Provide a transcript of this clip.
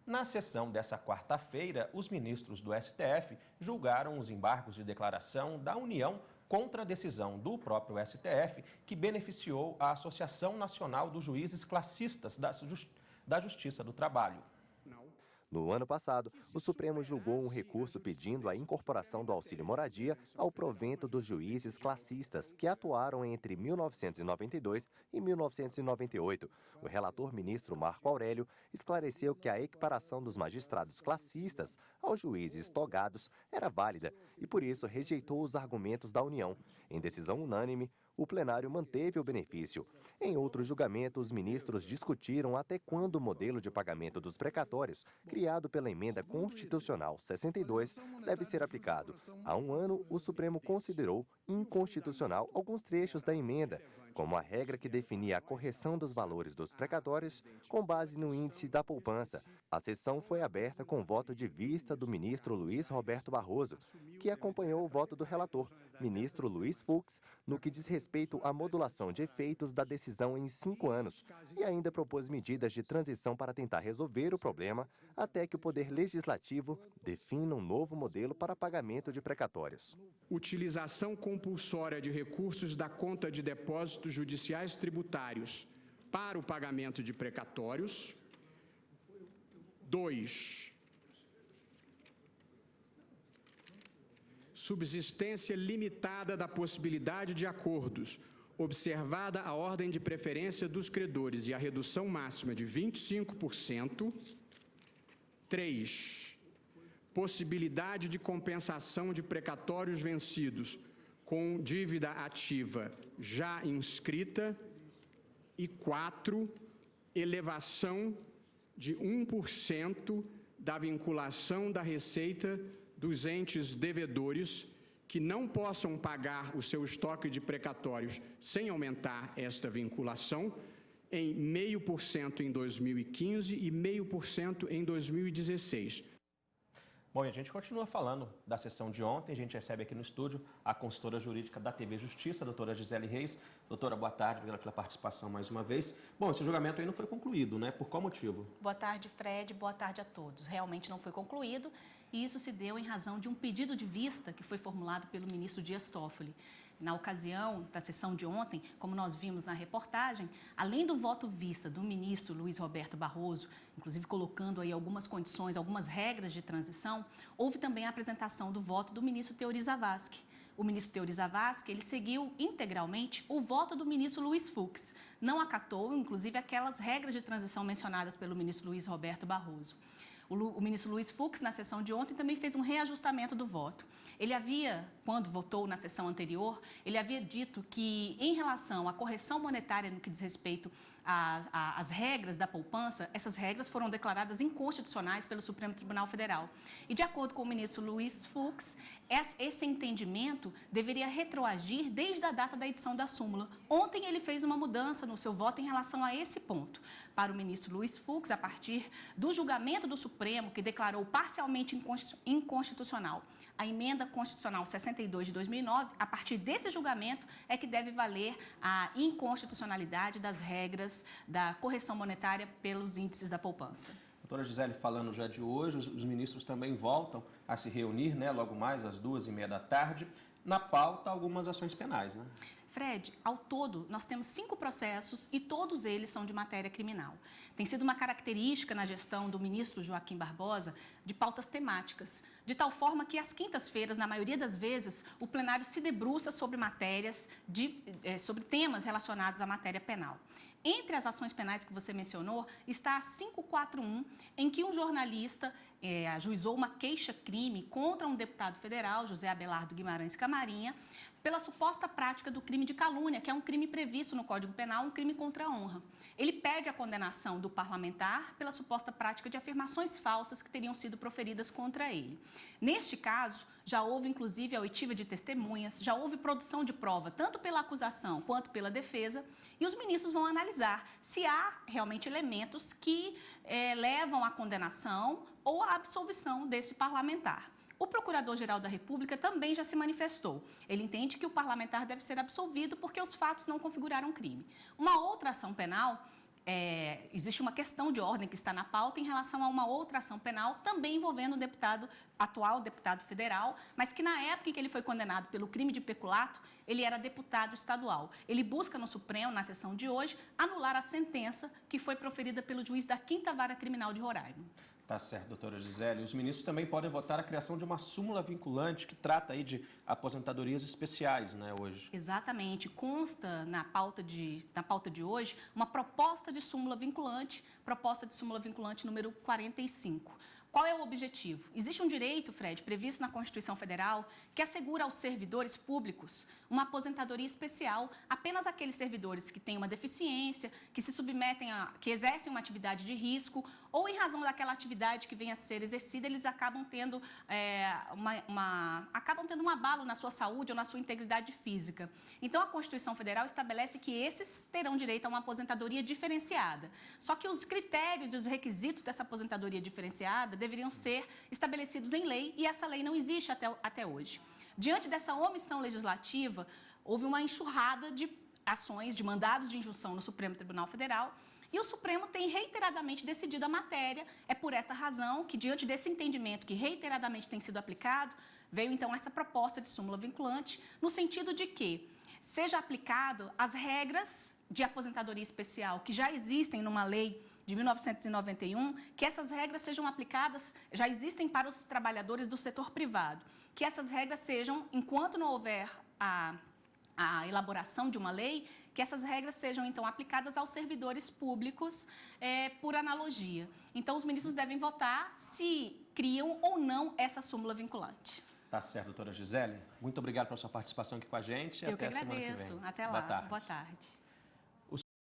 Na sessão dessa quarta-feira, os ministros do STF julgaram os embargos de declaração da União contra a decisão do próprio STF, que beneficiou a Associação Nacional dos Juízes Classistas da Justiça do Trabalho. No ano passado, o Supremo julgou um recurso pedindo a incorporação do auxílio moradia ao provento dos juízes classistas que atuaram entre 1992 e 1998. O relator ministro Marco Aurélio esclareceu que a equiparação dos magistrados classistas aos juízes togados era válida e, por isso, rejeitou os argumentos da União. Em decisão unânime, o plenário manteve o benefício. Em outro julgamento, os ministros discutiram até quando o modelo de pagamento dos precatórios, criado pela Emenda Constitucional 62, deve ser aplicado. Há um ano, o Supremo considerou inconstitucional alguns trechos da emenda, como a regra que definia a correção dos valores dos precatórios com base no índice da poupança. A sessão foi aberta com voto de vista do ministro Luiz Roberto Barroso, que acompanhou o voto do relator, ministro Luiz Fux, no que diz respeito à modulação de efeitos da decisão em 5 anos, e ainda propôs medidas de transição para tentar resolver o problema até que o Poder Legislativo defina um novo modelo para pagamento de precatórios. Utilização compulsória de recursos da conta de depósitos judiciais tributários para o pagamento de precatórios. 2. Subsistência limitada da possibilidade de acordos, observada a ordem de preferência dos credores e a redução máxima de 25%. 3. Possibilidade de compensação de precatórios vencidos com dívida ativa já inscrita. E 4. Elevação de 1% da vinculação da receita dos entes devedores que não possam pagar o seu estoque de precatórios sem aumentar esta vinculação em 0,5% em 2015 e 0,5% em 2016. Bom, e a gente continua falando da sessão de ontem. A gente recebe aqui no estúdio a consultora jurídica da TV Justiça, a doutora Gisele Reis. Doutora, boa tarde, obrigada pela participação mais uma vez. Bom, esse julgamento aí não foi concluído, né? Por qual motivo? Boa tarde, Fred. Boa tarde a todos. Realmente não foi concluído e isso se deu em razão de um pedido de vista que foi formulado pelo ministro Dias Toffoli. Na ocasião da sessão de ontem, como nós vimos na reportagem, além do voto vista do ministro Luiz Roberto Barroso, inclusive colocando aí algumas condições, algumas regras de transição, houve também a apresentação do voto do ministro Teori Zavascki. O ministro Teori Zavascki, ele seguiu integralmente o voto do ministro Luiz Fux. Não acatou, inclusive, aquelas regras de transição mencionadas pelo ministro Luiz Roberto Barroso. O ministro Luiz Fux, na sessão de ontem, também fez um reajustamento do voto. Ele havia, quando votou na sessão anterior, ele havia dito que, em relação à correção monetária no que diz respeito às regras da poupança, essas regras foram declaradas inconstitucionais pelo Supremo Tribunal Federal. E, de acordo com o ministro Luiz Fux, esse entendimento deveria retroagir desde a data da edição da súmula. Ontem ele fez uma mudança no seu voto em relação a esse ponto. Para o ministro Luiz Fux, a partir do julgamento do Supremo, que declarou parcialmente inconstitucional a emenda constitucional 62 de 2009, a partir desse julgamento é que deve valer a inconstitucionalidade das regras da correção monetária pelos índices da poupança. Doutora Gisele, falando já de hoje, os ministros também voltam a se reunir, né, logo mais às 14h30 da tarde. Na pauta, algumas ações penais, né? Fred, ao todo, nós temos 5 processos e todos eles são de matéria criminal. Tem sido uma característica na gestão do ministro Joaquim Barbosa de pautas temáticas, de tal forma que às quintas-feiras, na maioria das vezes, o plenário se debruça sobre matérias, sobre temas relacionados à matéria penal. Entre as ações penais que você mencionou, está a 541, em que um jornalista ajuizou uma queixa-crime contra um deputado federal, José Abelardo Guimarães Camarinha, pela suposta prática do crime de calúnia, que é um crime previsto no Código Penal, um crime contra a honra. Ele pede a condenação do parlamentar pela suposta prática de afirmações falsas que teriam sido proferidas contra ele. Neste caso, já houve, inclusive, a oitiva de testemunhas, já houve produção de prova, tanto pela acusação quanto pela defesa, e os ministros vão analisar se há realmente elementos que levam à condenação ou à absolvição desse parlamentar. O Procurador-Geral da República também já se manifestou. Ele entende que o parlamentar deve ser absolvido porque os fatos não configuraram crime. Uma outra ação penal existe uma questão de ordem que está na pauta em relação a uma outra ação penal, também envolvendo o atual deputado federal, mas que na época em que ele foi condenado pelo crime de peculato, ele era deputado estadual. Ele busca no Supremo, na sessão de hoje, anular a sentença que foi proferida pelo juiz da 5ª Vara Criminal de Roraima. Tá certo, doutora Gisele. Os ministros também podem votar a criação de uma súmula vinculante que trata aí de aposentadorias especiais, né, hoje. Exatamente. Consta na pauta de hoje uma proposta de súmula vinculante número 45. Qual é o objetivo? Existe um direito, Fred, previsto na Constituição Federal, que assegura aos servidores públicos uma aposentadoria especial, apenas aqueles servidores que têm uma deficiência, que se submetem que exercem uma atividade de risco, ou em razão daquela atividade que venha a ser exercida, eles acabam tendo um abalo na sua saúde ou na sua integridade física. Então, a Constituição Federal estabelece que esses terão direito a uma aposentadoria diferenciada. Só que os critérios e os requisitos dessa aposentadoria diferenciada deveriam ser estabelecidos em lei, e essa lei não existe até hoje. Diante dessa omissão legislativa, houve uma enxurrada de ações, de mandados de injunção no Supremo Tribunal Federal, e o Supremo tem reiteradamente decidido a matéria. É por essa razão que, diante desse entendimento que reiteradamente tem sido aplicado, veio então essa proposta de súmula vinculante, no sentido de que seja aplicado as regras de aposentadoria especial que já existem numa lei de 1991, que essas regras sejam aplicadas, já existem para os trabalhadores do setor privado, que essas regras sejam, enquanto não houver a elaboração de uma lei, que essas regras sejam, então, aplicadas aos servidores públicos por analogia. Então, os ministros devem votar se criam ou não essa súmula vinculante. Tá certo, doutora Gisele. Muito obrigado pela sua participação aqui com a gente. Eu até que agradeço. Semana que vem. Até lá. Boa tarde. Boa tarde.